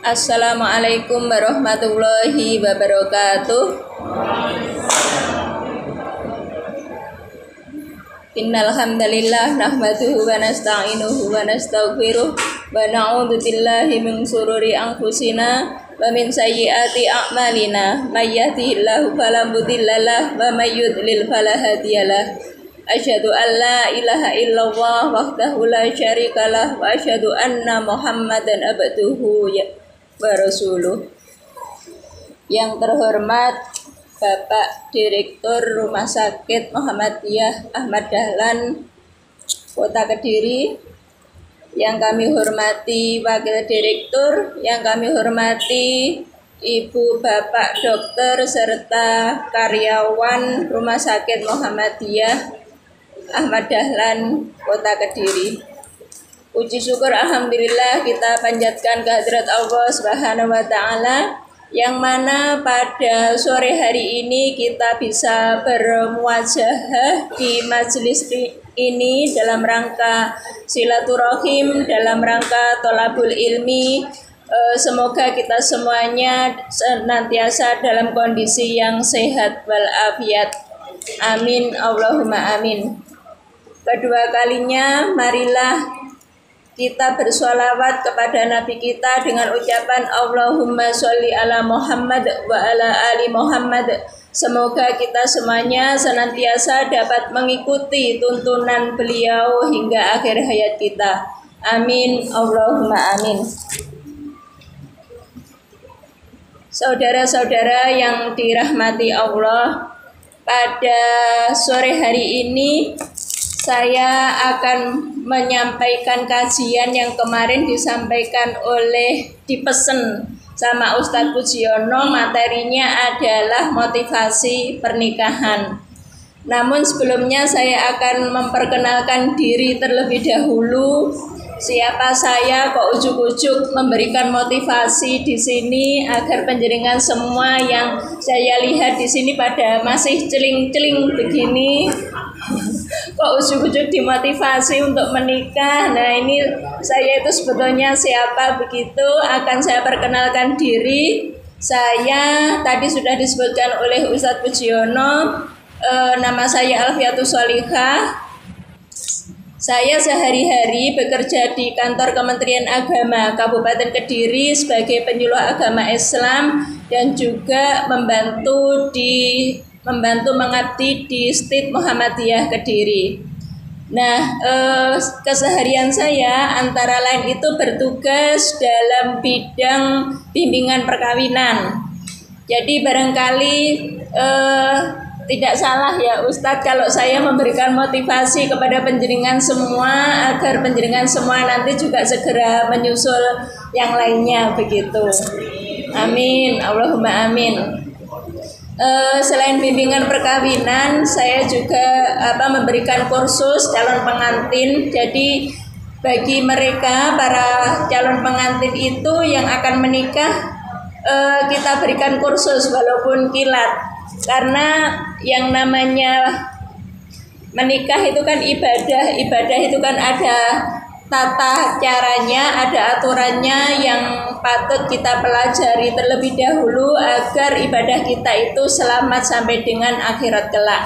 Assalamualaikum warahmatullahi wabarakatuh. Innal hamdalillah nahmaduhu wa nasta'inuhu wa nastaghfiruh wa na'udzu billahi min shururi anfusina wa min sayyiati a'malina. May yahdihillahu fala mudhillalah wa may yudlil fala hadiyalah. Asyhadu an la ilaha illallah wahdahu la syarikalah wa asyhadu anna Muhammadan abduhu wa rasuluh. Yang terhormat Bapak Direktur Rumah Sakit Muhammadiyah Ahmad Dahlan Kota Kediri, yang kami hormati Wakil Direktur, yang kami hormati Ibu Bapak Dokter serta karyawan Rumah Sakit Muhammadiyah Ahmad Dahlan Kota Kediri. Puji syukur alhamdulillah kita panjatkan kehadirat Allah Subhanahu wa taala, yang mana pada sore hari ini kita bisa bermuajahah di majelis ini dalam rangka silaturahim, dalam rangka tholabul ilmi. Semoga kita semuanya senantiasa dalam kondisi yang sehat walafiat. Amin Allahumma amin. Kedua kalinya marilah kita bersolawat kepada Nabi kita dengan ucapan Allahumma sholli ala Muhammad wa ala ali Muhammad. Semoga kita semuanya senantiasa dapat mengikuti tuntunan beliau hingga akhir hayat kita. Amin Allahumma amin. Saudara-saudara yang dirahmati Allah, pada sore hari ini saya akan menyampaikan kajian yang kemarin disampaikan dipesen sama Ustadz Pujiono. Materinya adalah motivasi pernikahan. Namun sebelumnya saya akan memperkenalkan diri terlebih dahulu. Siapa saya, kok ujuk-ujuk memberikan motivasi di sini agar penjenengan semua yang saya lihat di sini pada masih celing-celing begini, kok ujuk-ujuk dimotivasi untuk menikah. Nah, ini saya itu sebetulnya siapa begitu, akan saya perkenalkan diri. Saya tadi sudah disebutkan oleh Ustadz Pujiono, nama saya Alfiatus Sholihah. Saya sehari-hari bekerja di kantor Kementerian Agama Kabupaten Kediri sebagai penyuluh agama Islam dan juga membantu mengabdi di Stit Muhammadiyah Kediri. Nah, keseharian saya antara lain itu bertugas dalam bidang bimbingan perkawinan. Jadi barangkali tidak salah ya Ustadz kalau saya memberikan motivasi kepada penjenengan semua agar penjenengan semua nanti juga segera menyusul yang lainnya begitu. Amin Allahumma amin. Selain bimbingan perkawinan, saya juga memberikan kursus calon pengantin. Jadi bagi mereka para calon pengantin itu yang akan menikah, kita berikan kursus walaupun kilat. Karena yang namanya menikah itu kan ibadah itu kan ada tata caranya, ada aturannya yang patut kita pelajari terlebih dahulu agar ibadah kita itu selamat sampai dengan akhirat kelak.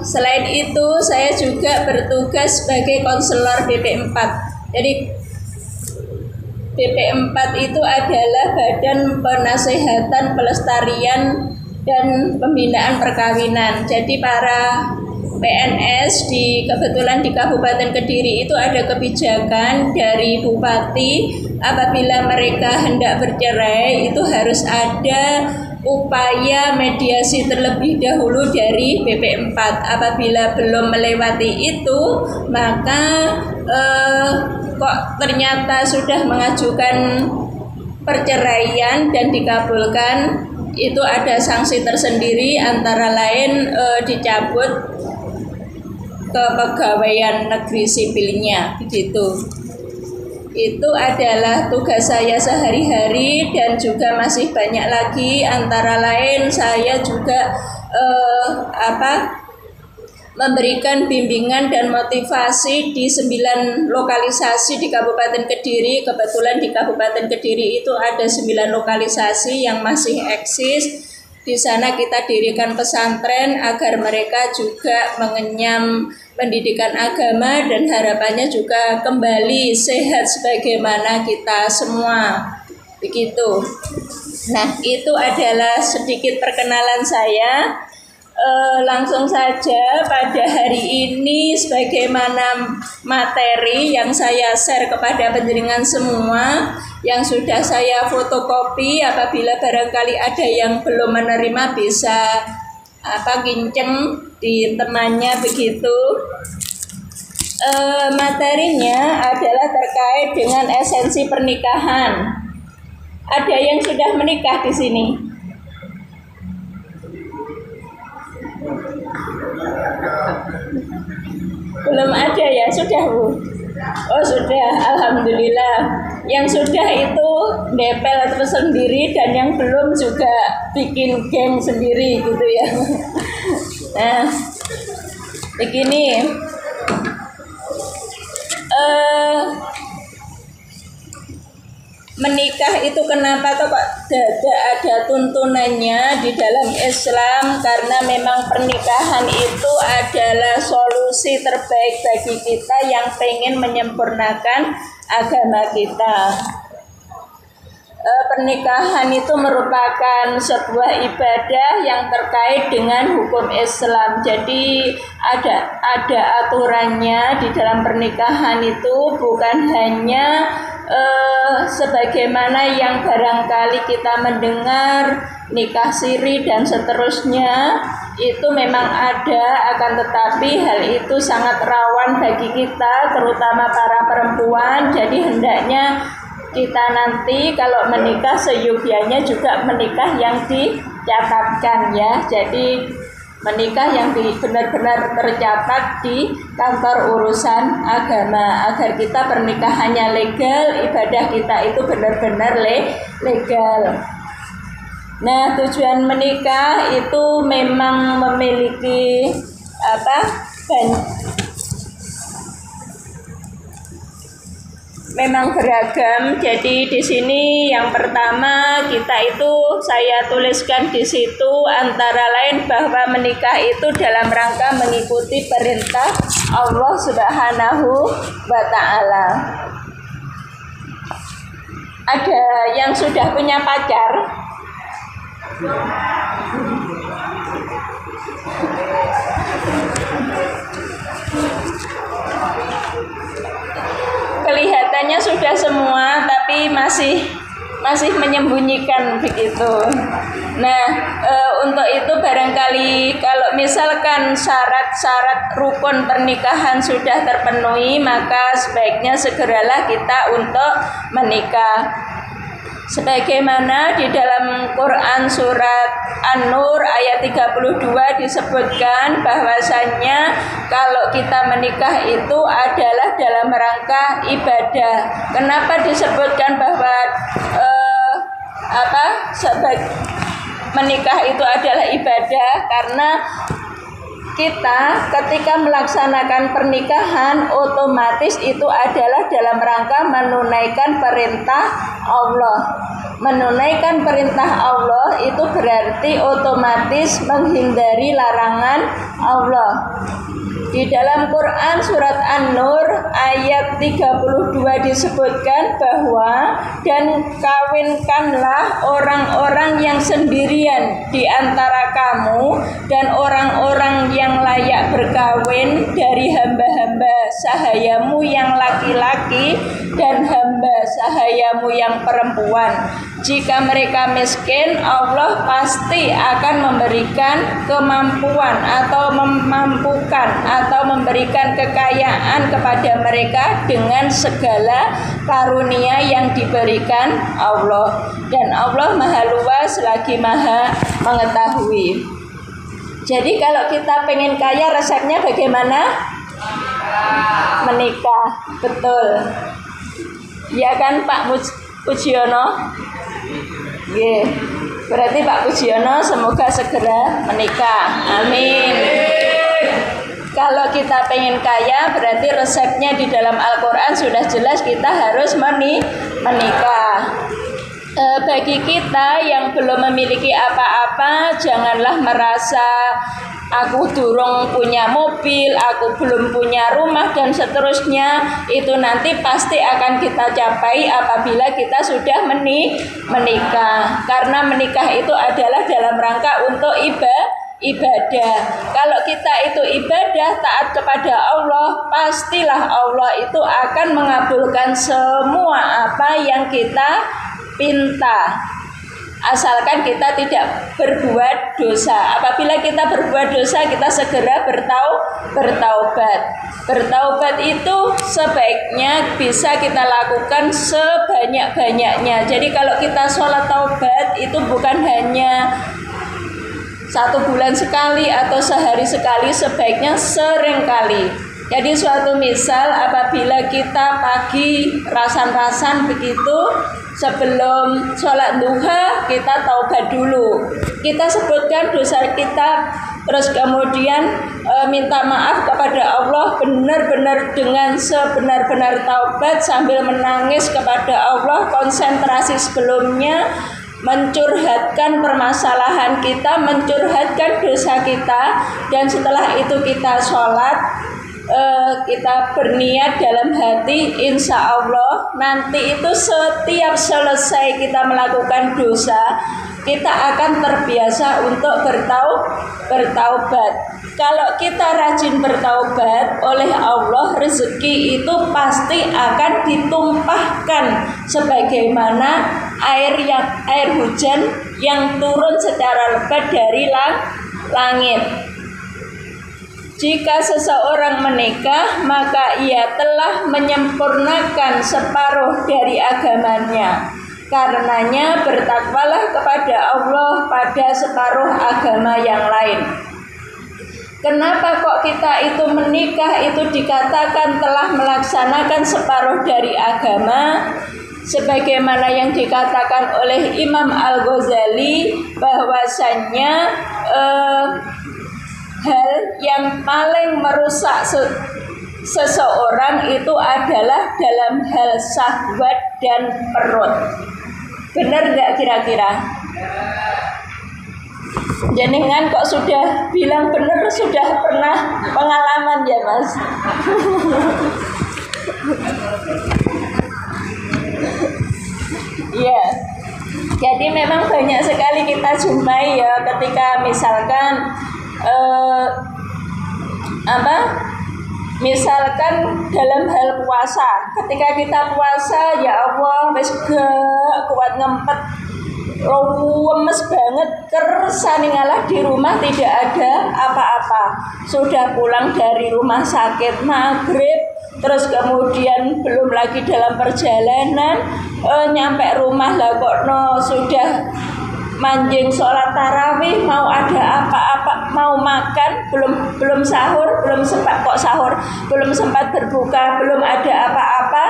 Selain itu saya juga bertugas sebagai konselor BP4. Jadi BP4 itu adalah Badan Penasehatan Pelestarian dan Pembinaan Perkawinan. Jadi para PNS kebetulan di Kabupaten Kediri itu ada kebijakan dari Bupati, apabila mereka hendak bercerai itu harus ada upaya mediasi terlebih dahulu dari BP4. Apabila belum melewati itu, maka kok ternyata sudah mengajukan perceraian dan dikabulkan, itu ada sanksi tersendiri, antara lain dicabut kepegawaian negeri sipilnya begitu. Itu adalah tugas saya sehari-hari dan juga masih banyak lagi, antara lain saya juga memberikan bimbingan dan motivasi di 9 lokalisasi di Kabupaten Kediri. Kebetulan di Kabupaten Kediri itu ada 9 lokalisasi yang masih eksis. Di sana kita dirikan pesantren agar mereka juga mengenyam pendidikan agama dan harapannya juga kembali sehat sebagaimana kita semua. Begitu. Nah, itu adalah sedikit perkenalan saya. Langsung saja pada hari ini sebagaimana materi yang saya share kepada panjenengan semua yang sudah saya fotokopi. Apabila barangkali ada yang belum menerima bisa kinceng di temannya begitu. Materinya adalah terkait dengan esensi pernikahan. Ada yang sudah menikah di sini? Belum ada ya? Sudah, Bu? Oh, sudah. Alhamdulillah. Yang sudah itu depel terus sendiri dan yang belum juga bikin geng sendiri gitu ya. Nah, begini. Menikah itu kenapa kok ada tuntunannya di dalam Islam? Karena memang pernikahan itu adalah solusi terbaik bagi kita yang pengen menyempurnakan agama kita. Pernikahan itu merupakan sebuah ibadah yang terkait dengan hukum Islam. Jadi ada aturannya di dalam pernikahan itu, bukan hanya sebagaimana yang barangkali kita mendengar nikah siri dan seterusnya. Itu memang ada, akan tetapi hal itu sangat rawan bagi kita, terutama para perempuan. Jadi hendaknya kita nanti kalau menikah seyogyanya juga menikah yang dicatatkan ya. Jadi menikah yang benar-benar tercatat di kantor urusan agama agar kita pernikahannya legal, ibadah kita itu benar-benar legal. Nah, tujuan menikah itu memang memiliki memang beragam. Jadi di sini yang pertama kita itu saya tuliskan di situ antara lain bahwa menikah itu dalam rangka mengikuti perintah Allah Subhanahu wa taala. Ada yang sudah punya pacar? Kelihatannya sudah semua, tapi masih menyembunyikan begitu. Nah, untuk itu barangkali kalau misalkan syarat-syarat rukun pernikahan sudah terpenuhi, maka sebaiknya segeralah kita untuk menikah. Sebagaimana di dalam Quran surat An-Nur ayat 32 disebutkan bahwasannya kalau kita menikah itu adalah dalam rangka ibadah. Kenapa disebutkan bahwa menikah itu adalah ibadah? Karena kita ketika melaksanakan pernikahan otomatis itu adalah dalam rangka menunaikan perintah Allah. Menunaikan perintah Allah itu berarti otomatis menghindari larangan Allah. Di dalam Quran surat An-Nur ayat 32 disebutkan bahwa dan kawinkanlah orang-orang yang sendirian di antara kamu dan orang-orang yang layak berkawin dari hamba-hamba sahayamu yang laki-laki dan hamba sahayamu yang perempuan. Jika mereka miskin, Allah pasti akan memberikan kemampuan atau memampukan atau memberikan kekayaan kepada mereka dengan segala karunia yang diberikan Allah. Dan Allah Maha Luas lagi Maha Mengetahui. Jadi kalau kita pengen kaya, resepnya bagaimana? Menikah. Betul. Ya kan Pak Pujiono? Yeah. Berarti Pak Pujiono semoga segera menikah. Amin. Kalau kita pengen kaya berarti resepnya di dalam Al-Quran sudah jelas, kita harus menikah. Bagi kita yang belum memiliki apa-apa, janganlah merasa aku durung punya mobil, aku belum punya rumah dan seterusnya. Itu nanti pasti akan kita capai apabila kita sudah menikah. Karena menikah itu adalah dalam rangka untuk ibadah. Kalau kita itu ibadah, taat kepada Allah, pastilah Allah itu akan mengabulkan semua apa yang kita pinta, asalkan kita tidak berbuat dosa. Apabila kita berbuat dosa, kita segera bertaubat. Bertaubat itu sebaiknya bisa kita lakukan sebanyak-banyaknya. Jadi kalau kita sholat taubat itu bukan hanya 1 bulan sekali atau sehari sekali, sebaiknya sering kali. Jadi suatu misal, apabila kita pagi rasan-rasan begitu, sebelum sholat duha kita taubat dulu, kita sebutkan dosa kita, terus kemudian minta maaf kepada Allah benar-benar dengan sebenar-benar taubat sambil menangis kepada Allah, konsentrasi sebelumnya mencurhatkan permasalahan kita, mencurhatkan dosa kita, dan setelah itu kita sholat, kita berniat dalam hati, insya Allah nanti itu setiap selesai kita melakukan dosa, kita akan terbiasa untuk bertaubat. Kalau kita rajin bertaubat, oleh Allah rezeki itu pasti akan ditumpahkan sebagaimana air hujan yang turun secara lebat dari langit. Jika seseorang menikah, maka ia telah menyempurnakan separuh dari agamanya. Karenanya bertakwalah kepada Allah pada separuh agama yang lain. Kenapa kok kita itu menikah itu dikatakan telah melaksanakan separuh dari agama? Sebagaimana yang dikatakan oleh Imam Al-Ghazali, bahwasannya hal yang paling merusak seseorang itu adalah dalam hal syahwat dan perut. Benar nggak kira-kira? Jenengan kok sudah bilang benar, sudah pernah pengalaman ya Mas? Iya. Jadi memang banyak sekali kita jumpai ya, ketika misalkan misalkan dalam hal puasa, ketika kita puasa, ya Allah wis gak kuat ngempet, lemes banget, kersane ngalah di rumah tidak ada apa-apa. Sudah pulang dari rumah sakit maghrib, terus kemudian belum lagi dalam perjalanan, nyampe rumah lah kok sudah manjing sholat tarawih, mau ada apa-apa, mau makan, belum sahur, belum sempat kok sahur, belum sempat berbuka, belum ada apa-apa.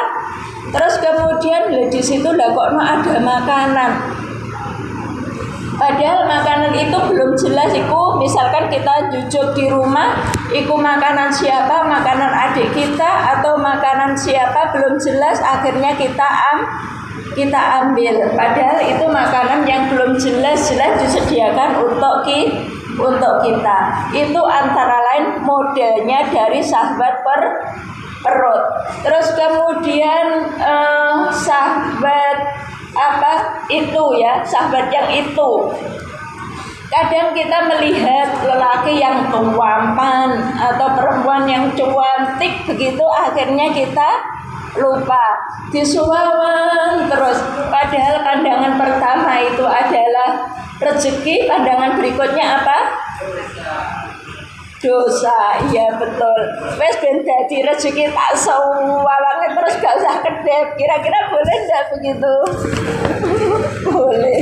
Terus kemudian di situ lah kok ada makanan. Padahal makanan itu belum jelas, misalkan kita jujuk di rumah, makanan siapa, makanan adik kita atau makanan siapa, belum jelas, akhirnya kita ambil. Padahal itu makanan yang belum jelas disediakan untuk kita. Itu antara lain modelnya dari syahwat perut. Terus kemudian syahwat syahwat yang itu. Kadang kita melihat lelaki yang tampan atau perempuan yang cantik begitu, akhirnya kita lupa disuawan terus. Padahal pandangan pertama itu adalah rezeki, pandangan berikutnya apa? Dosa. Iya betul. Wes ben dadi rezeki tak sawange terus gak usah kedep. Kira-kira boleh enggak begitu? Boleh.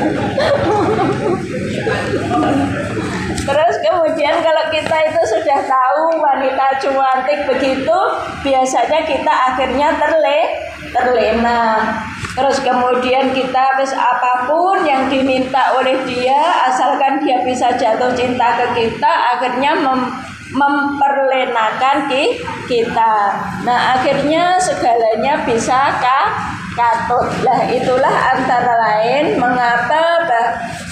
Terus kemudian kalau kita itu sudah tahu wanita cantik begitu, biasanya kita akhirnya terlena. Terus kemudian kita apapun yang diminta oleh dia, asalkan dia bisa jatuh cinta ke kita, akhirnya memperlenakan kita. Nah, akhirnya segalanya bisa katut. Lah itulah antara lain mengapa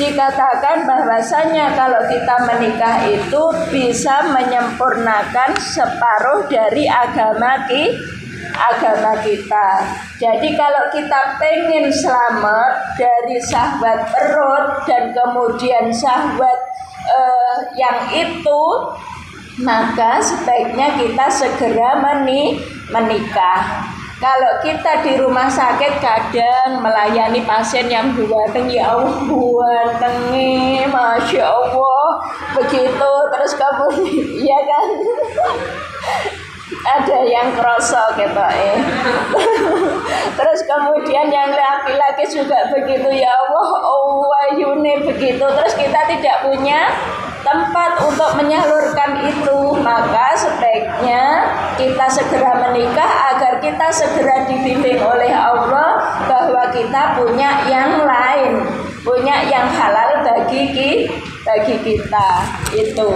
dikatakan bahwasanya kalau kita menikah itu bisa menyempurnakan separuh dari agama kita. Jadi kalau kita pengen selamat dari syahwat perut dan kemudian syahwat yang itu, maka sebaiknya kita segera menikah. Kalau kita di rumah sakit kadang melayani pasien yang buateng, ya Allah buatengi, Masya Allah begitu, terus kemudian ya kan ada yang kerosok gitu terus kemudian yang laki-laki juga begitu, ya Allah wayune begitu, terus kita tidak punya tempat untuk menyalurkan itu, maka sebaiknya kita segera menikah agar kita segera dibimbing oleh Allah bahwa kita punya yang lain, punya yang halal bagi kita itu.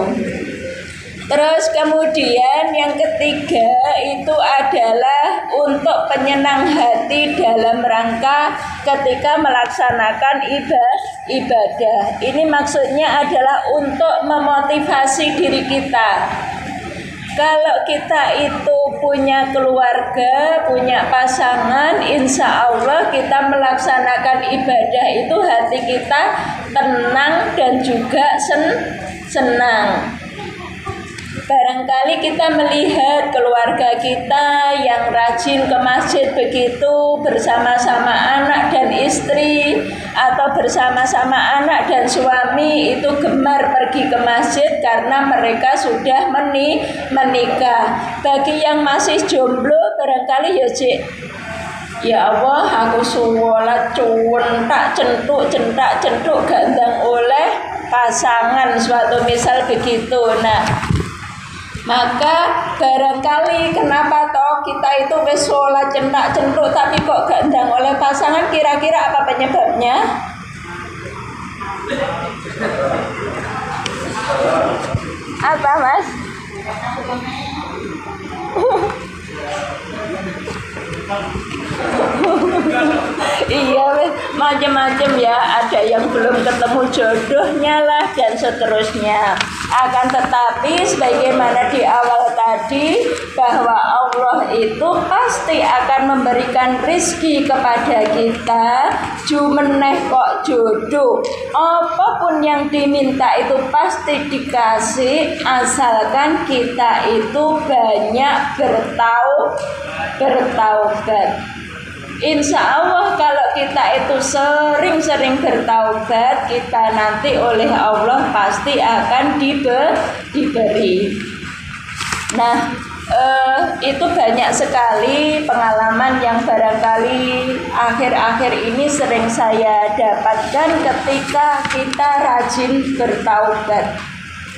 Terus kemudian yang ketiga itu adalah untuk penyenang hati dalam rangka ketika melaksanakan ibadah. Ini maksudnya adalah untuk memotivasi diri kita. Kalau kita itu punya keluarga, punya pasangan, insya Allah kita melaksanakan ibadah itu hati kita tenang dan juga senang. Barangkali kita melihat keluarga kita yang rajin ke masjid begitu bersama-sama anak dan istri, atau bersama-sama anak dan suami itu gemar pergi ke masjid karena mereka sudah menikah. Bagi yang masih jomblo barangkali ya Cik, ya Allah aku suwolat centak centuk gandang oleh pasangan suatu misal begitu. Nah, maka barangkali kenapa toh kita itu wis sholat centak centuk tapi kok gandang oleh pasangan, kira-kira apa penyebabnya? Apa Mas? Iya, macam-macam ya. Ada yang belum ketemu jodohnya lah dan seterusnya. Akan tetapi sebagaimana di awal tadi bahwa Allah itu pasti akan memberikan rizki kepada kita. Jumeneh kok jodoh, apapun yang diminta itu pasti dikasih, asalkan kita itu banyak bertaubat. Insya Allah kalau kita itu sering-sering bertaubat, kita nanti oleh Allah pasti akan diberi. Nah, itu banyak sekali pengalaman yang barangkali akhir-akhir ini sering saya dapatkan ketika kita rajin bertaubat.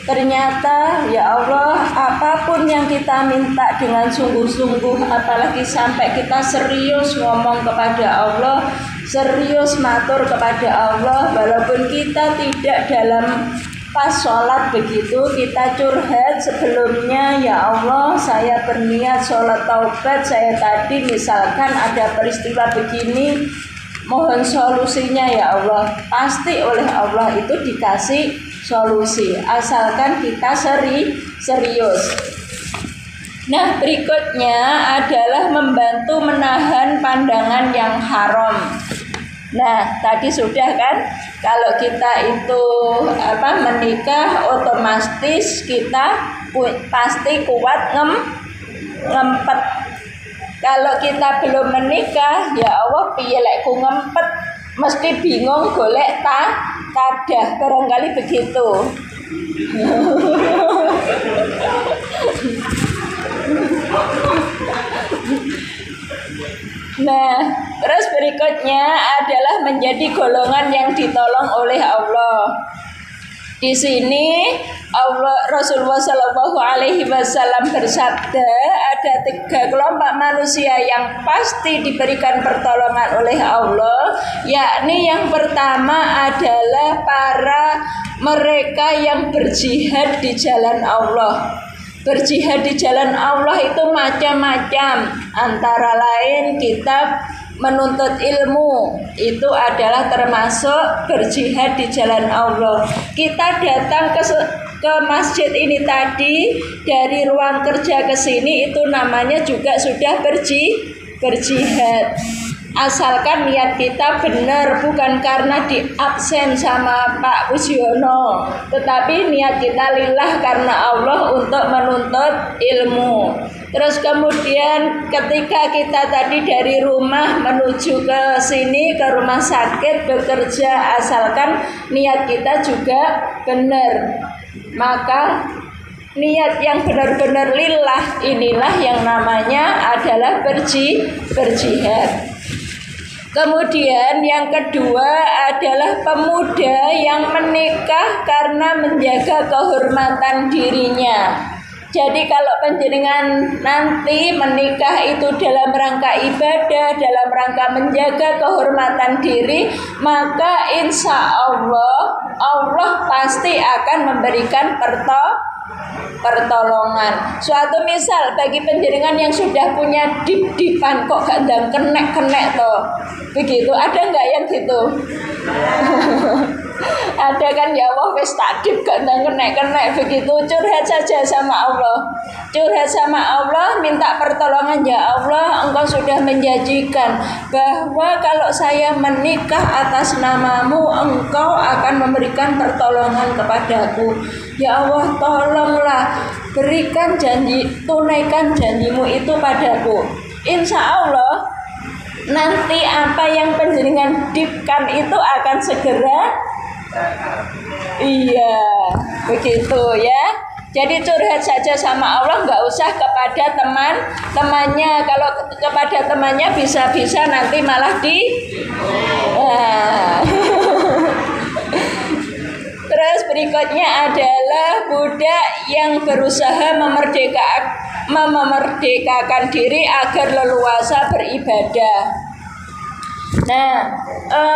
Ternyata ya Allah, apapun yang kita minta dengan sungguh-sungguh, apalagi sampai kita serius ngomong kepada Allah, serius matur kepada Allah, walaupun kita tidak dalam pas sholat begitu, kita curhat sebelumnya, ya Allah saya berniat sholat taubat, saya tadi misalkan ada peristiwa begini, mohon solusinya ya Allah. Pasti oleh Allah itu dikasih solusi, asalkan kita serius. Nah, berikutnya adalah membantu menahan pandangan yang haram. Nah, tadi sudah kan, kalau kita itu menikah, otomatis kita pasti kuat ngempet. Kalau kita belum menikah, ya Allah piye lek ku ngempet, mesti bingung golek tadah, barangkali begitu. Nah, terus berikutnya adalah menjadi golongan yang ditolong oleh Allah. Di sini Rasulullah Shallallahu Alaihi Wasallam bersabda, ada 3 kelompok manusia yang pasti diberikan pertolongan oleh Allah, yakni yang pertama adalah mereka yang berjihad di jalan Allah. Berjihad di jalan Allah itu macam-macam. Antara lain kita menuntut ilmu, itu adalah termasuk berjihad di jalan Allah. Kita datang ke masjid ini tadi dari ruang kerja ke sini, itu namanya juga sudah berjihad. Asalkan niat kita benar, bukan karena diabsen sama Pak Pusiono, tetapi niat kita lillah karena Allah untuk menuntut ilmu. Terus kemudian ketika kita tadi dari rumah menuju ke sini, ke rumah sakit bekerja, asalkan niat kita juga benar, maka niat yang benar-benar lillah inilah yang namanya adalah berjihad. Kemudian yang kedua adalah pemuda yang menikah karena menjaga kehormatan dirinya. Jadi kalau panjenengan nanti menikah itu dalam rangka ibadah, dalam rangka menjaga kehormatan diri, maka insya Allah pasti akan memberikan pertolongan. Suatu misal bagi panjenengan yang sudah punya dip-dipan kok gak ndang kenek toh. Begitu, ada enggak yang gitu? Ada kan, ya Allah wis tak dip gak ndang kenek begitu. Curhat saja sama Allah. Curhat sama Allah, minta pertolongan, ya Allah, Engkau sudah menjanjikan bahwa kalau saya menikah atas namamu, Engkau akan memberikan pertolongan kepadaku. Ya Allah, tolonglah berikan janji, tunaikan janjimu itu padaku. Insya Allah nanti apa yang panjenengan dipkan itu akan segera, iya begitu ya. Jadi curhat saja sama Allah, nggak usah kepada temannya. Kalau kepada temannya bisa-bisa nanti malah Terus berikutnya adalah budak yang berusaha memerdekakan diri agar leluasa beribadah. Nah,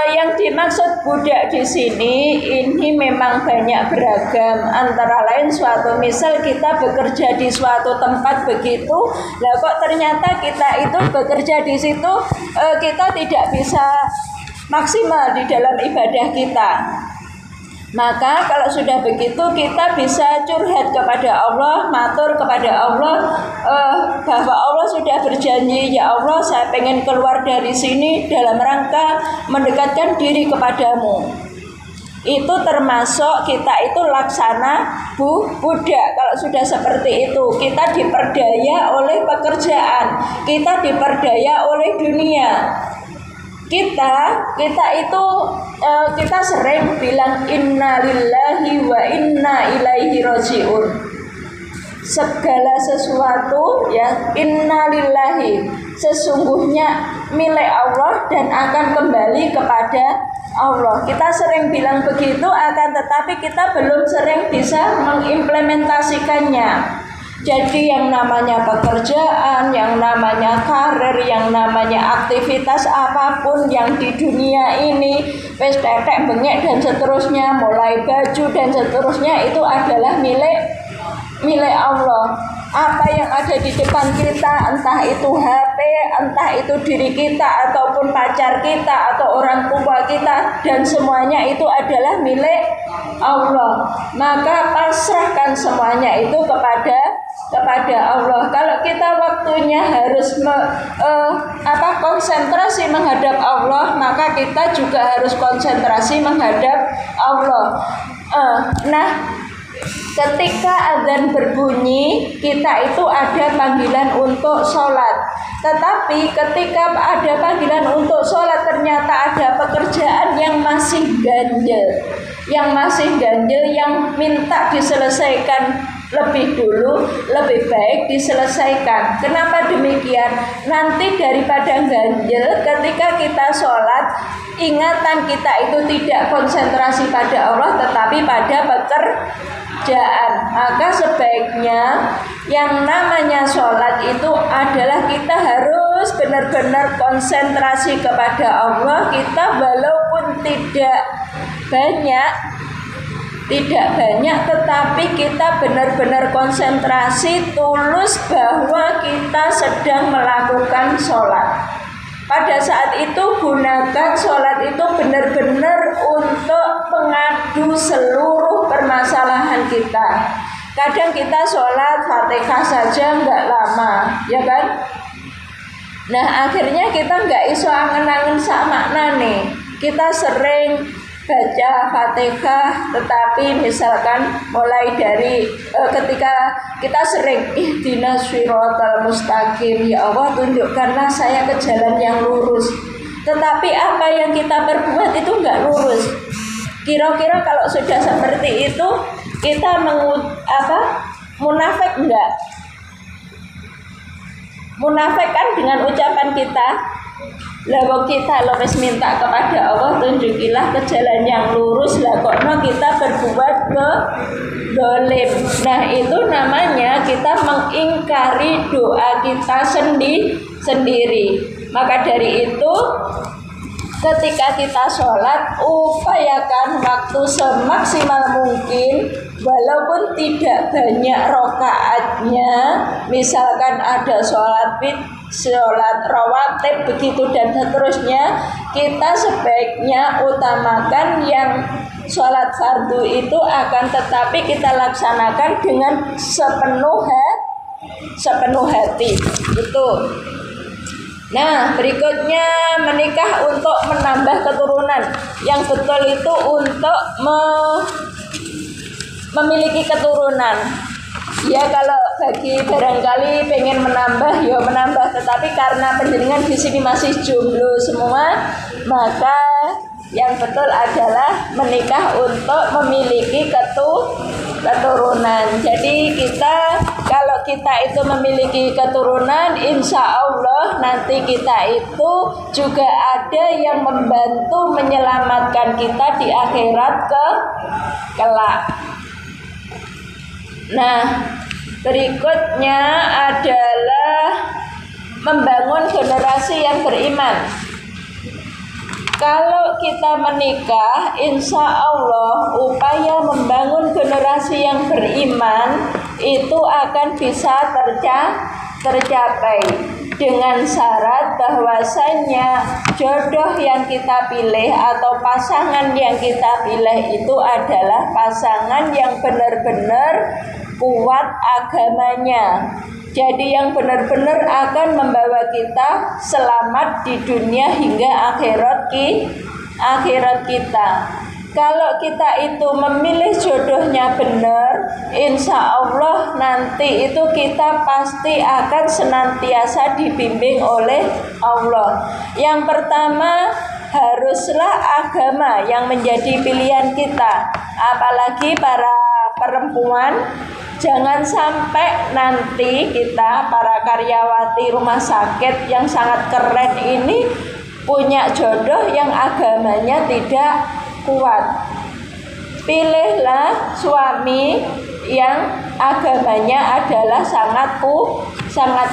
yang dimaksud budak di sini ini memang banyak beragam. Antara lain suatu misal kita bekerja di suatu tempat begitu, lah kok ternyata kita itu bekerja di situ kita tidak bisa maksimal di dalam ibadah kita. Maka kalau sudah begitu kita bisa curhat kepada Allah, matur kepada Allah bahwa Allah sudah berjanji, ya Allah saya pengen keluar dari sini dalam rangka mendekatkan diri kepadamu. Itu termasuk kita itu laksana budak. Kalau sudah seperti itu, kita diperdaya oleh pekerjaan, kita diperdaya oleh dunia. Kita itu kita sering bilang inna lillahi wa inna ilaihi raji'un. Segala sesuatu ya inna lillahi, sesungguhnya milik Allah dan akan kembali kepada Allah. Kita sering bilang begitu, akan tetapi kita belum sering bisa mengimplementasikannya. Jadi yang namanya pekerjaan, yang namanya karir, yang namanya aktivitas apapun yang di dunia ini, wis tetek bengek dan seterusnya, mulai baju dan seterusnya, itu adalah milik Allah. Apa yang ada di depan kita, entah itu HP, entah itu diri kita ataupun pacar kita atau orang tua kita, dan semuanya itu adalah milik Allah. Maka pasrahkan semuanya itu kepada Allah. Kalau kita waktunya harus konsentrasi menghadap Allah, maka kita juga harus konsentrasi menghadap Allah. Ketika azan berbunyi, kita itu ada panggilan untuk sholat. Tetapi ketika ada panggilan untuk sholat, ternyata ada pekerjaan yang masih ganjil, yang minta diselesaikan lebih dulu, lebih baik diselesaikan. Kenapa demikian? Nanti daripada ganjil, ketika kita sholat, ingatan kita itu tidak konsentrasi pada Allah, tetapi pada pekerjaan. Maka sebaiknya yang namanya sholat itu adalah kita harus benar-benar konsentrasi kepada Allah. Kita walaupun tidak banyak tidak banyak, tetapi kita benar-benar konsentrasi tulus bahwa kita sedang melakukan sholat. Pada saat itu gunakan sholat itu benar-benar untuk mengadu seluruh permasalahan kita. Kadang kita sholat Fatihah saja nggak lama, ya kan? Nah akhirnya kita nggak iso angen-angen sak maknane. Kita sering baca Fatihah, tetapi misalkan mulai dari ketika kita sering ihdinas shiratal mustaqim, ya Allah tunjukkanlah saya ke jalan yang lurus. Tetapi apa yang kita perbuat itu nggak lurus. Kira-kira kalau sudah seperti itu kita munafik enggak? Munafik kan dengan ucapan kita. Lah kita wis minta kepada Allah tunjukilah ke jalan yang lurus, lah kok kita berbuat dolim. Nah itu namanya kita mengingkari doa kita sendiri. Maka dari itu ketika kita sholat, upayakan waktu semaksimal mungkin, walaupun tidak banyak rokaatnya. Misalkan ada sholat rawatib begitu dan seterusnya, kita sebaiknya utamakan yang sholat fardu itu akan tetapi kita laksanakan dengan sepenuh hati. Itu. Nah, berikutnya menikah untuk menambah keturunan. Yang betul itu untuk memiliki keturunan. Ya kalau bagi barangkali pengen menambah, ya menambah. Tetapi karena penjenengan di sini masih jomblo semua, maka yang betul adalah menikah untuk memiliki keturunan. Jadi kalau kita itu memiliki keturunan, insya Allah nanti kita itu juga ada yang membantu menyelamatkan kita di akhirat kelak. Nah, berikutnya adalah membangun generasi yang beriman. Kalau kita menikah, insya Allah upaya membangun generasi yang beriman itu akan bisa tercapai dengan syarat bahwasanya jodoh yang kita pilih atau pasangan yang kita pilih itu adalah pasangan yang benar-benar kuat agamanya. Jadi yang benar-benar akan membawa kita selamat di dunia hingga akhirat kita. Kalau kita itu memilih jodohnya benar, insya Allah nanti itu kita pasti akan senantiasa dibimbing oleh Allah. Yang pertama, haruslah agama yang menjadi pilihan kita. Apalagi para perempuan, jangan sampai nanti kita para karyawati rumah sakit yang sangat keren ini punya jodoh yang agamanya tidak kuat. Pilihlah suami yang agamanya adalah sangat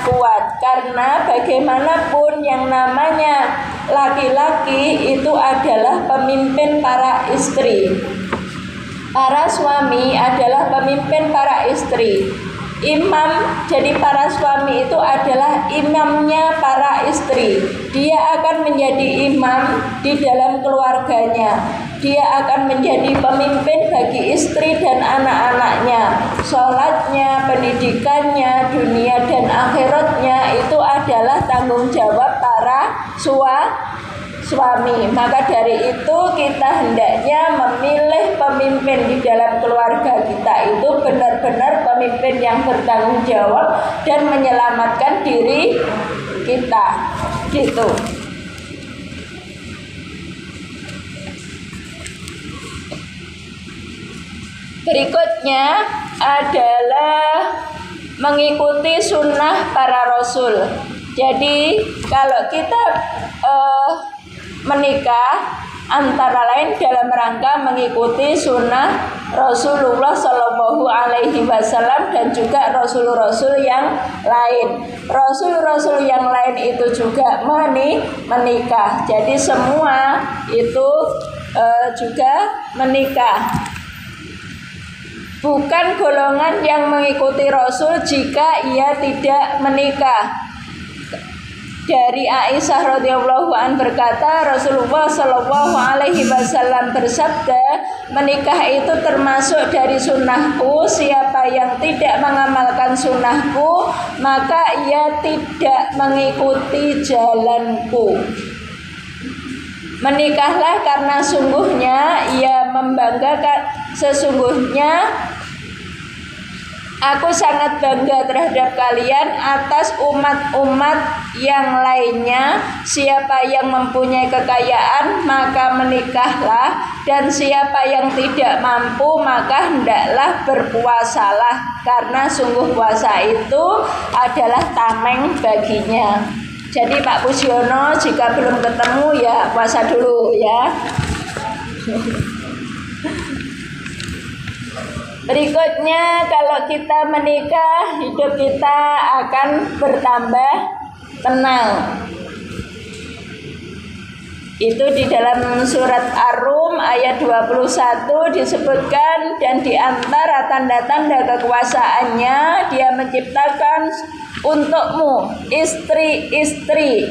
kuat, karena bagaimanapun yang namanya laki-laki itu adalah pemimpin para istri. Para suami adalah pemimpin para istri. Imam, jadi para suami itu adalah imamnya para istri. Dia akan menjadi imam di dalam keluarganya. Dia akan menjadi pemimpin bagi istri dan anak-anaknya. Sholatnya, pendidikannya, dunia dan akhiratnya itu adalah tanggung jawab para suami. Maka dari itu kita hendaknya memilih pemimpin di dalam keluarga kita itu benar-benar pemimpin yang bertanggung jawab dan menyelamatkan diri kita, gitu. Berikutnya adalah mengikuti sunnah para rasul. Jadi kalau kita menikah antara lain dalam rangka mengikuti sunnah Rasulullah Shallallahu Alaihi Wasallam dan juga rasul-rasul yang lain. Rasul-rasul yang lain itu juga menikah. Jadi semua itu juga menikah. bukan golongan yang mengikuti Rasul jika ia tidak menikah. Dari Aisyah radhiyallahu an berkata, Rasulullah shallallahu alaihi wasallam bersabda, menikah itu termasuk dari sunnahku. Siapa yang tidak mengamalkan sunnahku, maka ia tidak mengikuti jalanku. Menikahlah karena sungguhnya ia membanggakan. Sesungguhnya aku sangat bangga terhadap kalian atas umat-umat yang lainnya. Siapa yang mempunyai kekayaan maka menikahlah, dan siapa yang tidak mampu maka hendaklah berpuasalah, karena sungguh puasa itu adalah tameng baginya. Jadi Pak Pusiono jika belum ketemu ya puasa dulu ya. Berikutnya, kalau kita menikah, hidup kita akan bertambah tenang. Itu di dalam surat Ar-Rum ayat 21 disebutkan, dan di antara tanda-tanda kekuasaannya dia menciptakan untukmu istri-istri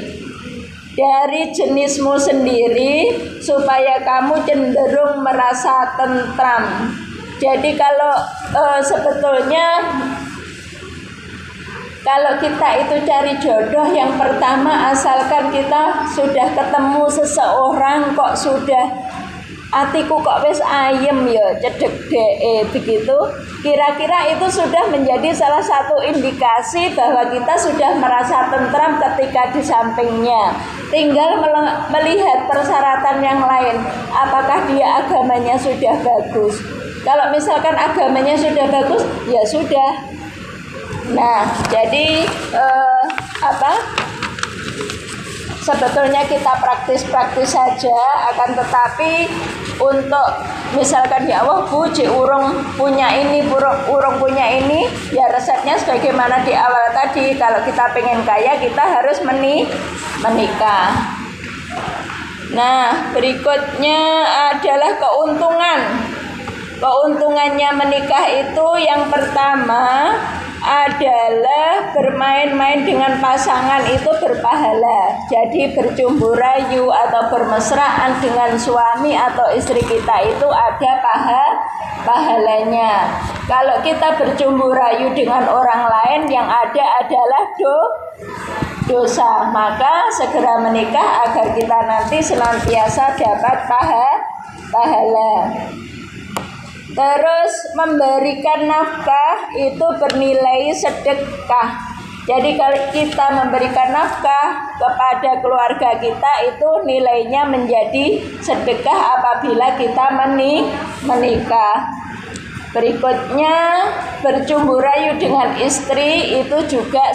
dari jenismu sendiri supaya kamu cenderung merasa tentram. Jadi kalau sebetulnya kalau kita itu cari jodoh, yang pertama asalkan kita sudah ketemu seseorang kok sudah atiku kok wis ayem ya cedek begitu, kira-kira itu sudah menjadi salah satu indikasi bahwa kita sudah merasa tentram ketika di sampingnya. Tinggal melihat persyaratan yang lain, apakah dia agamanya sudah bagus. Kalau misalkan agamanya sudah bagus, ya sudah. Nah, jadi sebetulnya kita praktis-praktis saja, akan tetapi untuk misalkan ya Allah Bu, urung punya ini, urung punya ini, ya resepnya sebagaimana di awal tadi, kalau kita pengen kaya kita harus menikah. Nah, berikutnya adalah keuntungannya menikah itu, yang pertama adalah bermain-main dengan pasangan itu berpahala. Jadi bercumbu rayu atau bermesraan dengan suami atau istri kita itu ada pahalanya. Kalau kita bercumbu rayu dengan orang lain, yang ada adalah dosa. Maka segera menikah agar kita nanti senantiasa dapat pahala. Terus memberikan nafkah itu bernilai sedekah. Jadi kalau kita memberikan nafkah kepada keluarga kita, itu nilainya menjadi sedekah apabila kita menikah. Berikutnya, bercumbu rayu dengan istri itu juga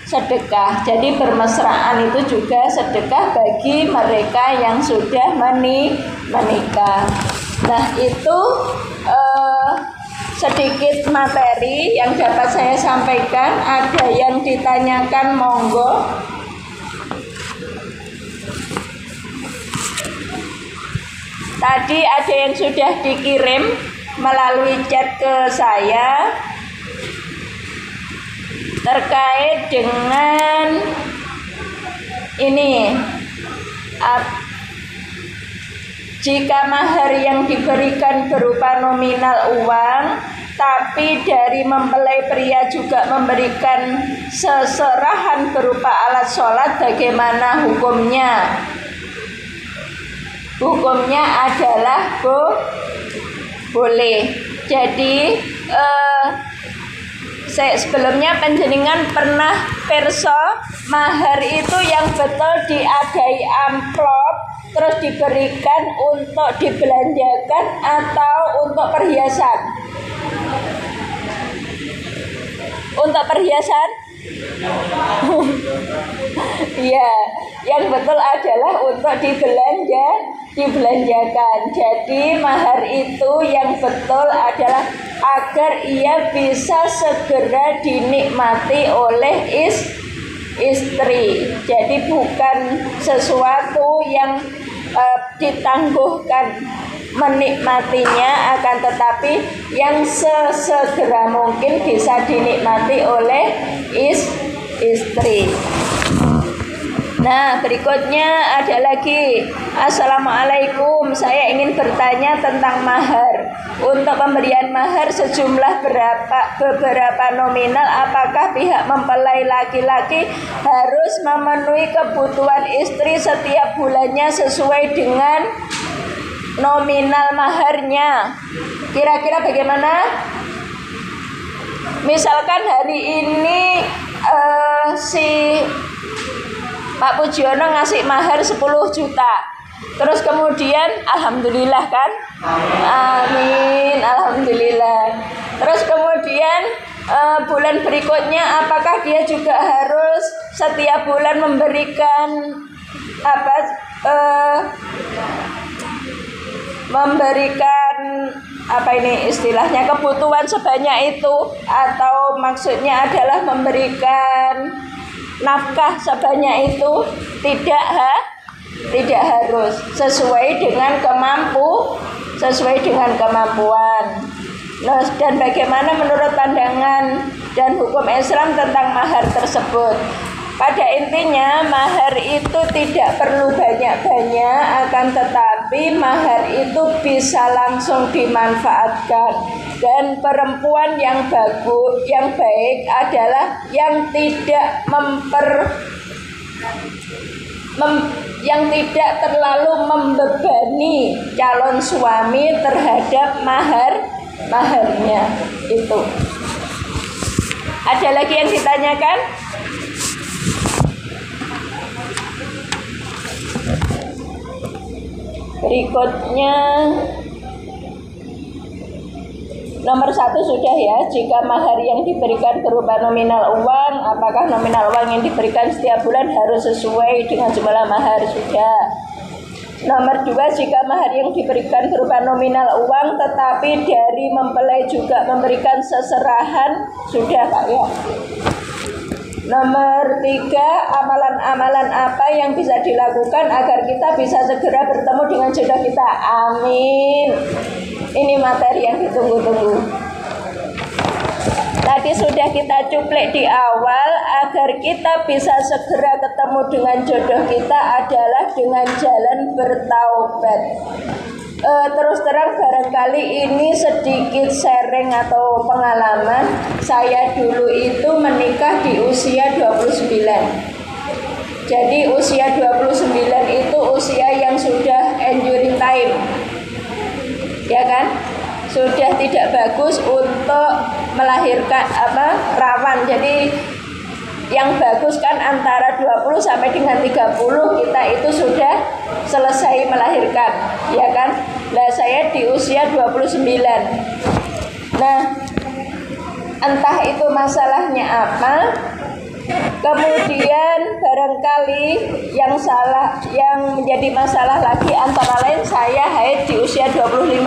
sedekah. Jadi bermesraan itu juga sedekah bagi mereka yang sudah menikah. Nah, itu sedikit materi yang dapat saya sampaikan. Ada yang ditanyakan, monggo. Tadi ada yang sudah dikirim melalui chat ke saya terkait dengan ini. Jika mahar yang diberikan berupa nominal uang, tapi dari mempelai pria juga memberikan seserahan berupa alat sholat, bagaimana hukumnya? Hukumnya adalah boleh. Jadi sebelumnya panjenengan pernah perso mahar itu yang betul diadai amplop terus diberikan untuk dibelanjakan atau untuk perhiasan? Untuk perhiasan? Iya, yang betul adalah untuk dibelanjakan. Jadi mahar itu yang betul adalah agar ia bisa segera dinikmati oleh istri. Jadi bukan sesuatu yang ditangguhkan menikmatinya, akan tetapi yang sesegera mungkin bisa dinikmati oleh istri. Nah, berikutnya ada lagi. Assalamualaikum, saya ingin bertanya tentang mahar. Untuk pemberian mahar sejumlah beberapa nominal, apakah pihak mempelai laki-laki harus memenuhi kebutuhan istri setiap bulannya sesuai dengan nominal maharnya? Kira-kira bagaimana? Misalkan hari ini si Pak Pujiono ngasih mahar 10 juta. Terus kemudian alhamdulillah kan? Amin, alhamdulillah. Terus kemudian bulan berikutnya apakah dia juga harus setiap bulan memberikan istilahnya kebutuhan sebanyak itu, atau maksudnya adalah memberikan nafkah sebanyak itu? Tidak harus, sesuai dengan kemampuan. Nah, dan bagaimana menurut pandangan dan hukum Islam tentang mahar tersebut? Pada intinya mahar itu tidak perlu banyak-banyak, akan tetapi mahar itu bisa langsung dimanfaatkan. Dan perempuan yang baik adalah yang tidak terlalu membebani calon suami terhadap maharnya itu. Ada lagi yang ditanyakan? Berikutnya nomor 1 sudah ya. Jika mahar yang diberikan berupa nominal uang, apakah nominal uang yang diberikan setiap bulan harus sesuai dengan jumlah mahar? Sudah. Nomor 2, jika mahar yang diberikan berupa nominal uang tetapi dari mempelai juga memberikan seserahan, sudah Pak ya. Nomor 3, amalan-amalan apa yang bisa dilakukan agar kita bisa segera bertemu dengan jodoh kita? Amin. Ini materi yang ditunggu-tunggu. Tadi sudah kita cuplik di awal, agar kita bisa segera ketemu dengan jodoh kita adalah dengan jalan bertaubat. Terus terang barangkali ini sedikit sharing atau pengalaman. Saya dulu itu menikah di usia 29. Jadi usia 29 itu usia yang sudah injury time, ya kan? Sudah tidak bagus untuk melahirkan, rawan. Jadi yang bagus kan antara 20 sampai dengan 30 kita itu sudah selesai melahirkan, ya kan? Nah, saya di usia 29. Nah, entah itu masalahnya apa. Kemudian barangkali yang menjadi masalah lagi antara lain saya haid di usia 25.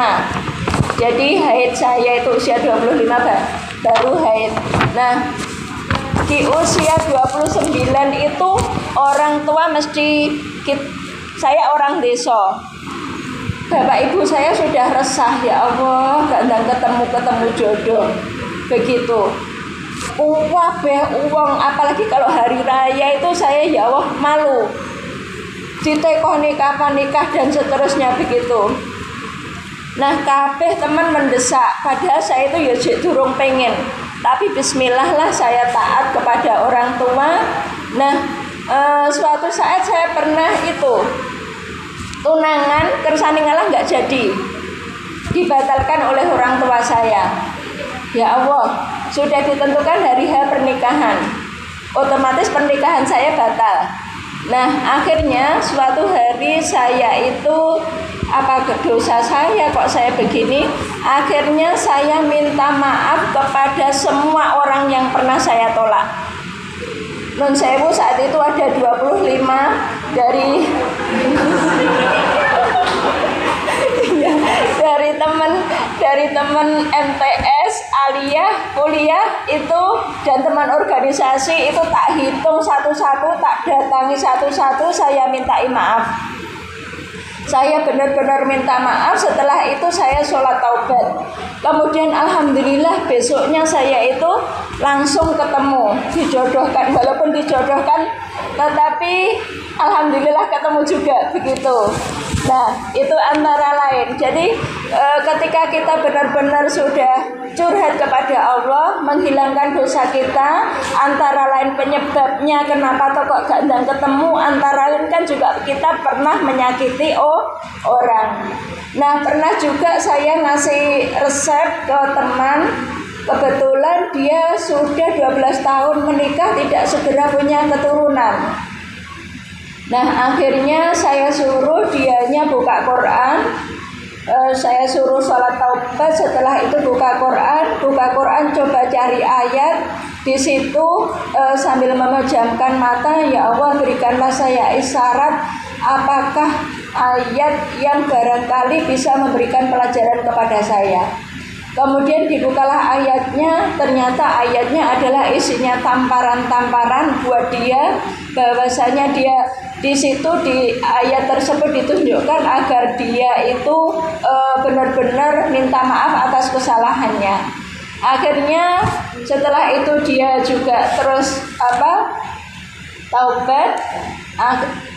Jadi haid saya itu usia 25 baru haid. Nah, di usia 29 itu orang tua saya orang desa. Bapak ibu saya sudah resah, ya Allah, gak ketemu jodoh. Begitu. Uang, apalagi kalau hari raya itu saya ya Allah malu. Ditekoni kapan nikah dan seterusnya begitu. Nah, kabeh teman mendesak, padahal saya itu ya durung pengen. Tapi bismillah lah saya taat kepada orang tua. Nah, suatu saat saya pernah itu tunangan kersane ngalah nggak jadi, dibatalkan oleh orang tua saya. Ya Allah, sudah ditentukan hari H pernikahan, otomatis pernikahan saya batal. Nah, akhirnya suatu hari saya itu dosa saya kok saya begini. Akhirnya saya minta maaf kepada semua orang yang pernah saya tolak. Nun sewu saat itu ada 25 dari teman MTS, aliyah, kuliah itu dan teman organisasi itu tak hitung satu-satu, tak datangi satu-satu, saya mintai maaf. Saya benar-benar minta maaf. Setelah itu saya sholat taubat. Kemudian alhamdulillah besoknya saya itu langsung ketemu, dijodohkan. Walaupun dijodohkan, tetapi alhamdulillah ketemu juga begitu. Nah, itu antara lain. Jadi ketika kita benar-benar sudah curhat kepada Allah, menghilangkan dosa kita, antara lain penyebabnya kenapa kok gandang ketemu, antara lain kan juga kita pernah menyakiti orang. Nah, pernah juga saya ngasih resep ke teman, kebetulan dia sudah 12 tahun menikah tidak segera punya keturunan. Nah, akhirnya saya suruh dianya buka Quran, saya suruh sholat taubat. Setelah itu buka Quran, coba cari ayat di situ, sambil memejamkan mata, ya Allah berikanlah saya isyarat apakah ayat yang barangkali bisa memberikan pelajaran kepada saya. Kemudian dibukalah ayatnya, ternyata ayatnya adalah isinya tamparan-tamparan buat dia, bahwasanya dia di situ di ayat tersebut ditunjukkan agar dia itu benar-benar minta maaf atas kesalahannya. Akhirnya setelah itu dia juga terus taubat.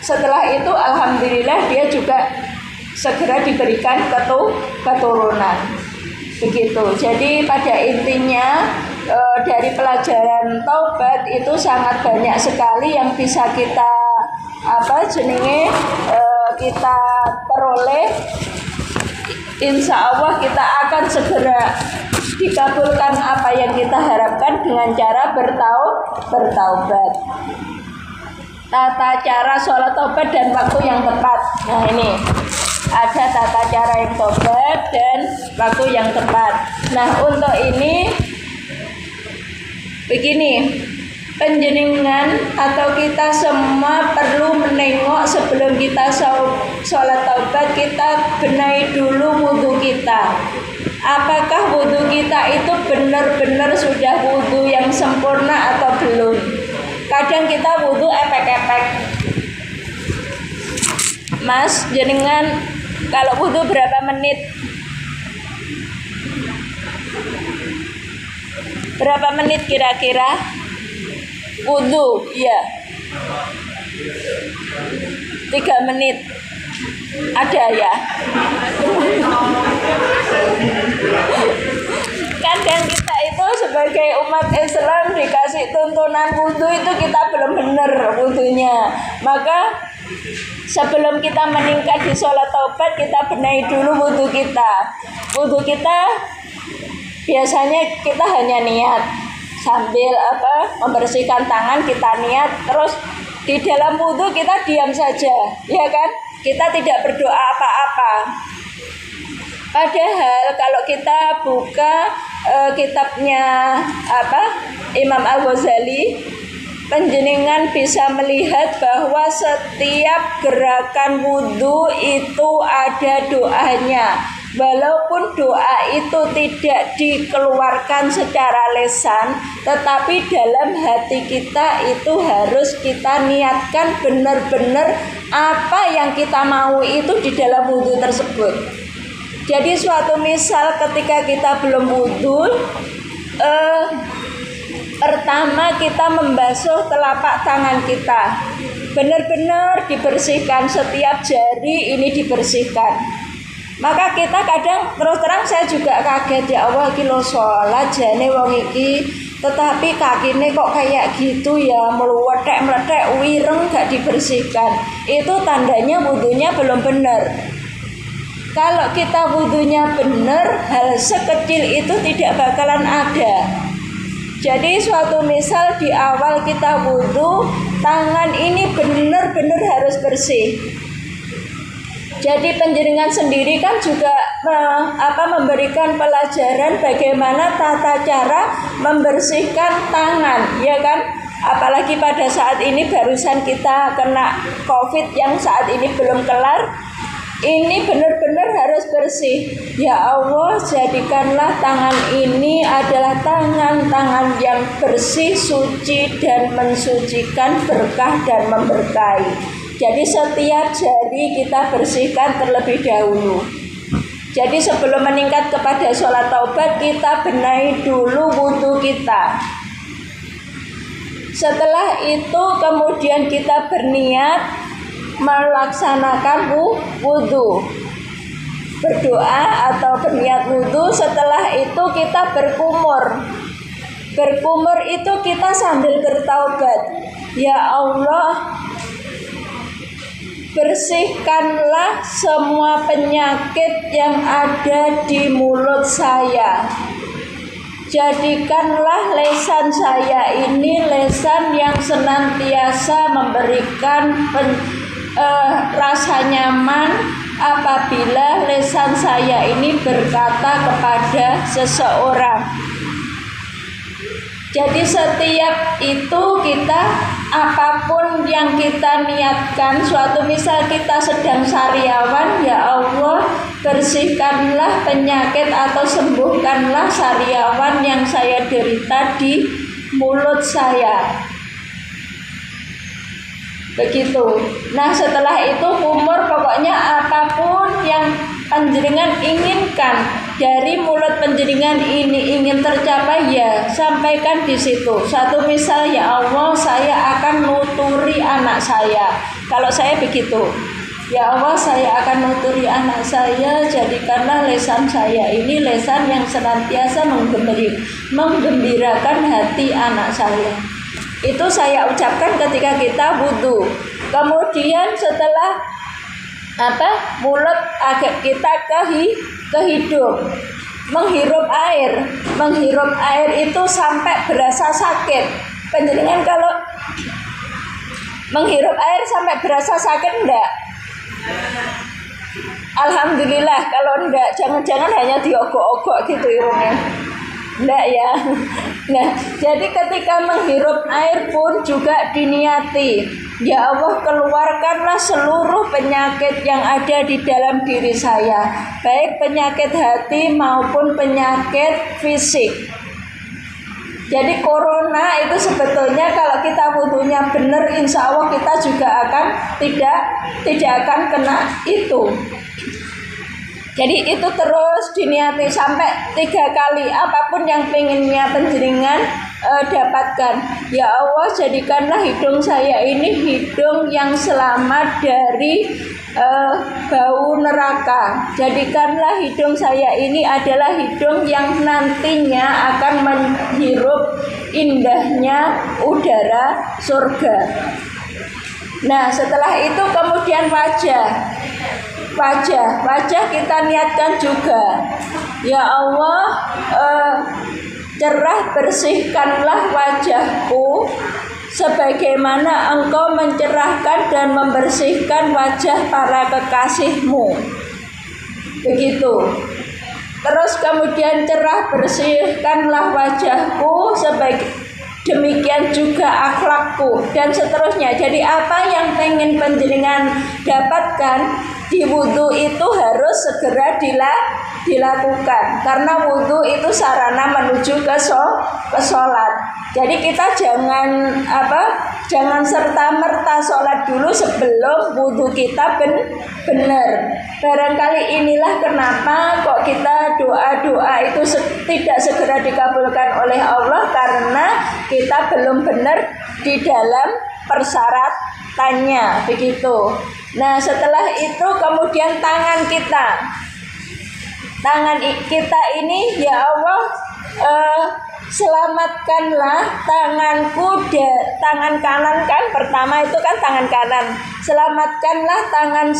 Setelah itu alhamdulillah dia juga segera diberikan keturunan. Begitu. Jadi pada intinya dari pelajaran taubat itu sangat banyak sekali yang bisa kita kita peroleh. Insya Allah kita akan segera dikabulkan apa yang kita harapkan dengan cara bertaubat. Tata cara sholat taubat dan waktu yang tepat. Nah, ini ada tata cara yang taubat dan waktu yang tepat. Nah, untuk ini begini, penjenengan atau kita semua perlu menengok sebelum kita sholat taubat, kita benahi dulu wudhu kita. Apakah wudhu kita itu benar-benar sudah wudhu yang sempurna atau belum? Kadang kita wudhu epek-epek. Mas, jenengan kalau wudhu berapa menit? Berapa menit kira-kira? Wudhu, iya. 3 menit. Ada ya? Kadang kita itu sebagai umat Islam dikasih tuntunan wudhu itu kita belum benar wudhunya. Maka sebelum kita meningkat di sholat taubat, kita benahi dulu wudhu kita. Wudhu kita biasanya kita hanya niat sambil membersihkan tangan, kita niat, terus di dalam wudhu kita diam saja, ya kan? Kita tidak berdoa apa-apa. Padahal kalau kita buka kitabnya Imam Al-Ghazali, penjenengan bisa melihat bahwa setiap gerakan wudhu itu ada doanya. Walaupun doa itu tidak dikeluarkan secara lisan, tetapi dalam hati kita itu harus kita niatkan benar-benar apa yang kita mau itu di dalam wudhu tersebut. Jadi suatu misal ketika kita belum wudhu, pertama kita membasuh telapak tangan kita, benar-benar dibersihkan, setiap jari ini dibersihkan. Maka kita kadang terus terang saya juga kaget, ya Allah iki lho sholat jane wong iki tetapi kakine kok kayak gitu ya, meletek wireng gak dibersihkan. Itu tandanya wudhunya belum benar. Kalau kita wudhunya benar, hal sekecil itu tidak bakalan ada. Jadi suatu misal di awal kita wudhu, tangan ini benar-benar harus bersih. Jadi penjenengan sendiri kan juga memberikan pelajaran bagaimana tata cara membersihkan tangan, ya kan? Apalagi pada saat ini barusan kita kena COVID yang saat ini belum kelar. Ini benar-benar harus bersih. Ya Allah, jadikanlah tangan ini adalah tangan-tangan yang bersih, suci dan mensucikan, berkah dan memberkahi. Jadi setiap jari kita bersihkan terlebih dahulu. Jadi sebelum meningkat kepada sholat taubat, kita benahi dulu wudhu kita. Setelah itu kemudian kita berniat melaksanakan wudhu, berdoa atau berniat wudhu. Setelah itu kita berkumur. Berkumur itu kita sambil bertaubat. Ya Allah, bersihkanlah semua penyakit yang ada di mulut saya. Jadikanlah lesan saya ini lesan yang senantiasa memberikan rasa nyaman apabila lesan saya ini berkata kepada seseorang. Jadi setiap itu kita, apapun yang kita niatkan, suatu misal kita sedang sariawan, ya Allah bersihkanlah penyakit atau sembuhkanlah sariawan yang saya derita di mulut saya. Begitu. Nah setelah itu umur, pokoknya apapun yang panjenengan inginkan dari mulut panjenengan ini ingin tercapai, ya sampaikan di situ. Satu misal, ya Allah saya akan nuturi anak saya. Kalau saya begitu, ya Allah saya akan nuturi anak saya, jadikanlah lesan saya ini lesan yang senantiasa menggembirakan hati anak saya. Itu saya ucapkan ketika kita wudhu. Kemudian setelah mulut agak kita ke hidung, menghirup air itu sampai berasa sakit. Panjenengan kalau menghirup air sampai berasa sakit enggak? Alhamdulillah. Kalau enggak, jangan-jangan hanya diogok-ogok gitu irungnya. Enggak ya. Nah, jadi ketika menghirup air pun juga diniati, ya Allah keluarkanlah seluruh penyakit yang ada di dalam diri saya, baik penyakit hati maupun penyakit fisik. Jadi corona itu sebetulnya kalau kita wudhunya benar, insya Allah kita juga akan tidak akan kena itu. Jadi itu terus diniati sampai 3 kali, apapun yang pengennya panjenengan dapatkan. Ya Allah jadikanlah hidung saya ini hidung yang selamat dari bau neraka. Jadikanlah hidung saya ini adalah hidung yang nantinya akan menghirup indahnya udara surga. Nah setelah itu kemudian wajah kita niatkan juga. Ya Allah cerah bersihkanlah wajahku sebagaimana Engkau mencerahkan dan membersihkan wajah para kekasih-Mu. Begitu. Terus kemudian cerah bersihkanlah wajahku demikian juga akhlakku dan seterusnya. Jadi apa yang pengen panjenengan dapatkan di wudhu itu harus segera dilakukan, karena wudhu itu sarana menuju ke sholat. Jadi kita jangan serta-merta sholat dulu sebelum wudhu kita benar. Barangkali inilah kenapa kok kita doa-doa itu tidak segera dikabulkan oleh Allah, karena kita belum benar di dalam persyaratannya, begitu. Nah setelah itu kemudian tangan kita ini, ya Allah selamatkanlah tanganku, tangan kanan kan pertama itu kan tangan kanan. Selamatkanlah tangan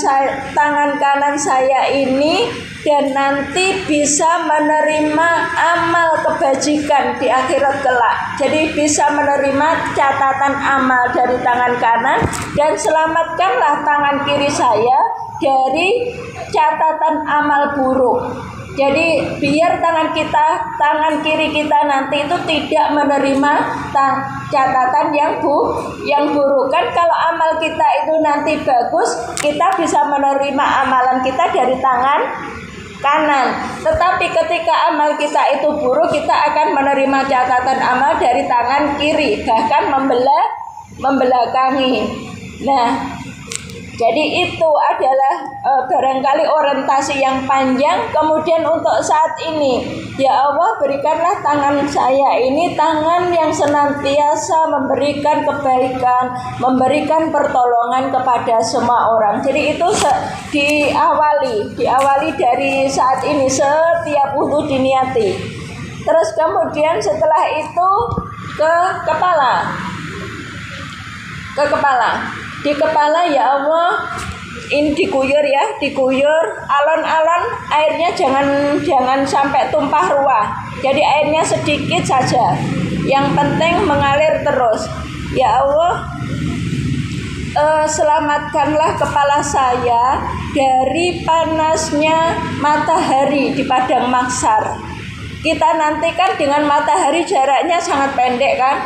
kanan saya ini dan nanti bisa menerima amal kebajikan di akhirat kelak. Jadi bisa menerima catatan amal dari tangan kanan, dan selamatkanlah tangan kiri saya dari catatan amal buruk. Jadi biar tangan kiri kita nanti itu tidak menerima catatan yang buruk. Kan kalau amal kita itu nanti bagus, kita bisa menerima amalan kita dari tangan kanan. Tetapi ketika amal kita itu buruk, kita akan menerima catatan amal dari tangan kiri, bahkan membelakangi. Nah, Jadi itu adalah barangkali orientasi yang panjang. Kemudian untuk saat ini, ya Allah berikanlah tangan saya ini tangan yang senantiasa memberikan kebaikan, memberikan pertolongan kepada semua orang. Jadi itu diawali dari saat ini, setiap wudu diniati. Terus kemudian setelah itu ke kepala. Di kepala, ya Allah, ini diguyur ya, alon-alon, airnya jangan sampai tumpah ruah. Jadi airnya sedikit saja. Yang penting mengalir terus. Ya Allah, selamatkanlah kepala saya dari panasnya matahari di padang mahsyar. Kita nanti kan dengan matahari jaraknya sangat pendek kan?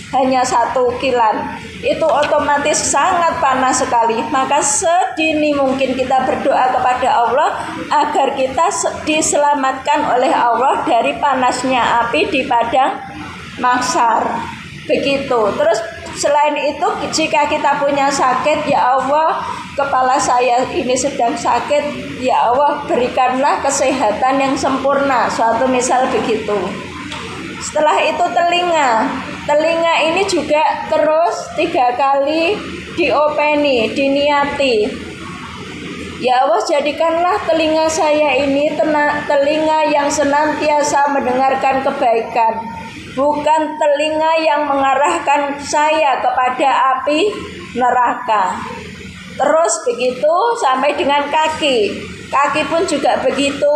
Hanya 1 kilan. Itu otomatis sangat panas sekali. Maka sedini mungkin kita berdoa kepada Allah agar kita diselamatkan oleh Allah dari panasnya api di padang mahsyar. Begitu. Terus selain itu, jika kita punya sakit, ya Allah, kepala saya ini sedang sakit, ya Allah berikanlah kesehatan yang sempurna. Suatu misal begitu. Setelah itu telinga ini juga terus 3 kali diopeni, diniati. Ya Allah, jadikanlah telinga saya ini telinga yang senantiasa mendengarkan kebaikan, bukan telinga yang mengarahkan saya kepada api neraka. Terus begitu sampai dengan kaki pun juga begitu,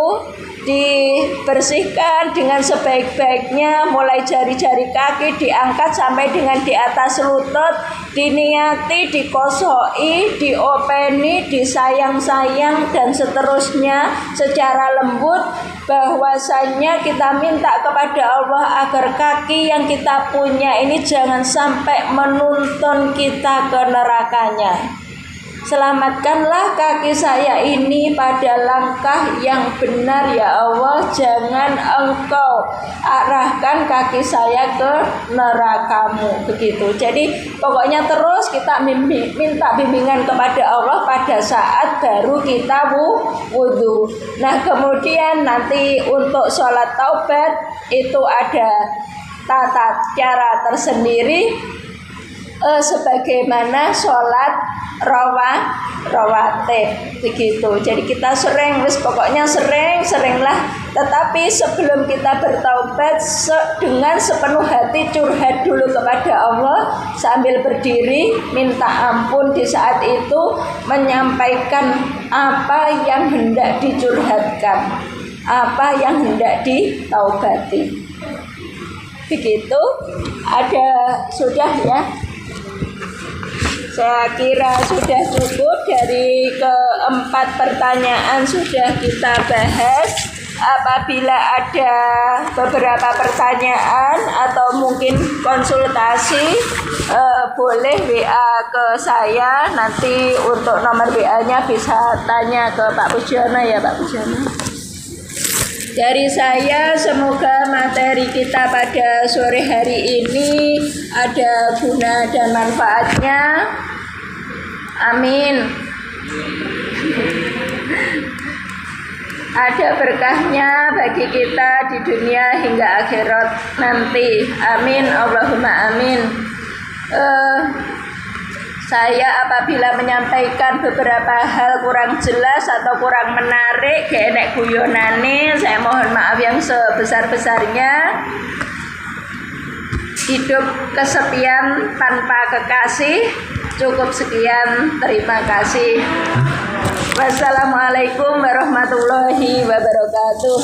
dibersihkan dengan sebaik-baiknya, mulai jari-jari kaki diangkat sampai dengan di atas lutut, diniati, dikosoi, diopeni, disayang-sayang, dan seterusnya secara lembut. Bahwasanya kita minta kepada Allah agar kaki yang kita punya ini jangan sampai menuntun kita ke nerakanya. Selamatkanlah kaki saya ini pada langkah yang benar, ya Allah. Jangan Engkau arahkan kaki saya ke neraka-Mu. Begitu. Jadi pokoknya terus kita minta bimbingan kepada Allah pada saat baru kita wudu. Nah, kemudian nanti untuk sholat taubat itu ada tata cara tersendiri, sebagaimana sholat rawatib begitu. Jadi kita pokoknya seringlah. Tetapi sebelum kita bertaubat, dengan sepenuh hati curhat dulu kepada Allah sambil berdiri minta ampun di saat itu, menyampaikan apa yang hendak dicurhatkan, apa yang hendak ditaubati. Begitu. Sudah ya. Saya kira sudah cukup. Dari keempat pertanyaan sudah kita bahas. Apabila ada beberapa pertanyaan atau mungkin konsultasi, boleh WA ke saya. Nanti untuk nomor WA-nya bisa tanya ke Pak Pujono ya, Pak Pujono. Dari saya, semoga materi kita pada sore hari ini ada guna dan manfaatnya. Amin. Ada berkahnya bagi kita di dunia hingga akhirat nanti. Amin. Allahumma amin. Saya apabila menyampaikan beberapa hal kurang jelas atau kurang menarik, enek guyonane, saya mohon maaf yang sebesar-besarnya. Hidup kesepian tanpa kekasih. Cukup sekian, terima kasih. Wassalamualaikum warahmatullahi wabarakatuh.